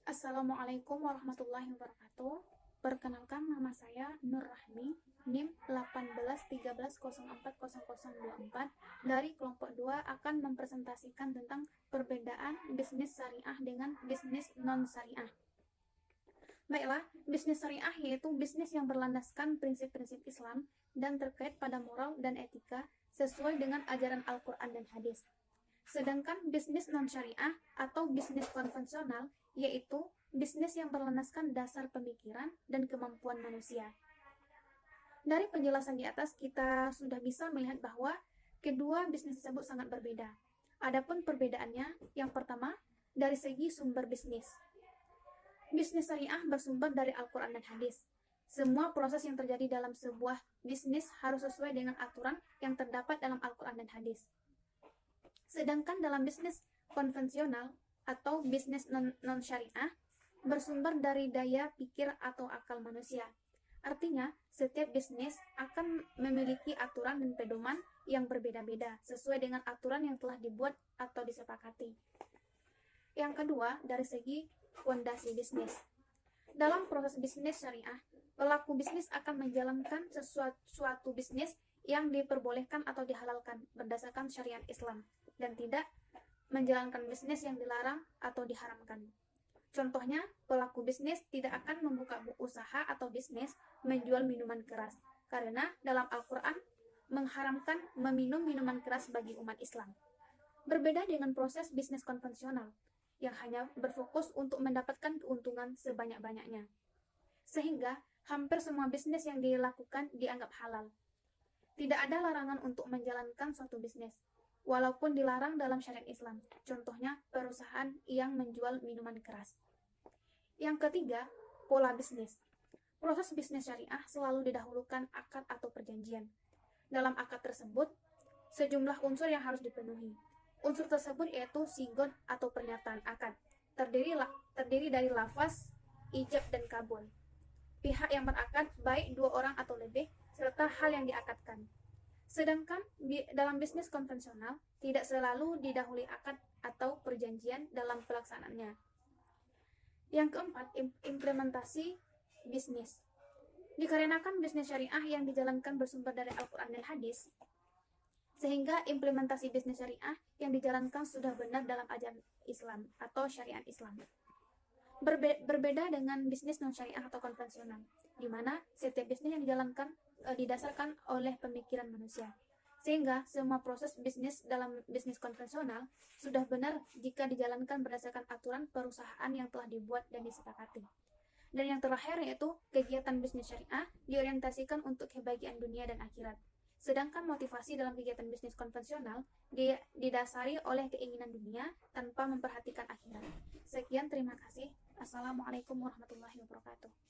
Assalamualaikum warahmatullahi wabarakatuh. Perkenalkan, nama saya Nur Rahmi, NIM 1813040024 dari kelompok 2 akan mempresentasikan tentang perbedaan bisnis syariah dengan bisnis non-syariah. Baiklah, bisnis syariah yaitu bisnis yang berlandaskan prinsip-prinsip Islam dan terkait pada moral dan etika sesuai dengan ajaran Al-Quran dan hadis. Sedangkan bisnis non-syariah atau bisnis konvensional yaitu bisnis yang berlandaskan dasar pemikiran dan kemampuan manusia. Dari penjelasan di atas, kita sudah bisa melihat bahwa kedua bisnis tersebut sangat berbeda. Adapun perbedaannya, yang pertama, dari segi sumber bisnis. Bisnis syariah bersumber dari Al-Quran dan hadis. Semua proses yang terjadi dalam sebuah bisnis harus sesuai dengan aturan yang terdapat dalam Al-Quran dan hadis. Sedangkan dalam bisnis konvensional atau bisnis non-syariah bersumber dari daya pikir atau akal manusia. Artinya, setiap bisnis akan memiliki aturan dan pedoman yang berbeda-beda sesuai dengan aturan yang telah dibuat atau disepakati. Yang kedua, dari segi fondasi bisnis. Dalam proses bisnis syariah, pelaku bisnis akan menjalankan suatu bisnis yang diperbolehkan atau dihalalkan berdasarkan syariat Islam dan tidak menjalankan bisnis yang dilarang atau diharamkan. Contohnya, pelaku bisnis tidak akan membuka usaha atau bisnis menjual minuman keras karena dalam Al-Quran mengharamkan meminum minuman keras bagi umat Islam. Berbeda dengan proses bisnis konvensional yang hanya berfokus untuk mendapatkan keuntungan sebanyak-banyaknya. Sehingga hampir semua bisnis yang dilakukan dianggap halal. Tidak ada larangan untuk menjalankan suatu bisnis, walaupun dilarang dalam syariat Islam. Contohnya, perusahaan yang menjual minuman keras. Yang ketiga, pola bisnis. Proses bisnis syariah selalu didahulukan akad atau perjanjian. Dalam akad tersebut, sejumlah unsur yang harus dipenuhi. Unsur tersebut yaitu sigot atau pernyataan akad. Terdiri dari lafaz, ijab, dan kabul. Pihak yang berakad baik dua orang atau lebih, serta hal yang diakadkan. Sedangkan dalam bisnis konvensional, tidak selalu didahului akad atau perjanjian dalam pelaksanaannya. Yang keempat, implementasi bisnis. Dikarenakan bisnis syariah yang dijalankan bersumber dari Al-Quran dan hadis, sehingga implementasi bisnis syariah yang dijalankan sudah benar dalam ajaran Islam atau syariat Islam. Berbeda dengan bisnis non-syariah atau konvensional, di mana setiap bisnis yang dijalankan didasarkan oleh pemikiran manusia. Sehingga semua proses bisnis dalam bisnis konvensional sudah benar jika dijalankan berdasarkan aturan perusahaan yang telah dibuat dan disepakati. Dan yang terakhir yaitu kegiatan bisnis syariah diorientasikan untuk kebahagiaan dunia dan akhirat. Sedangkan motivasi dalam kegiatan bisnis konvensional didasari oleh keinginan dunia tanpa memperhatikan akhirat. Sekian, terima kasih. Assalamualaikum warahmatullahi wabarakatuh.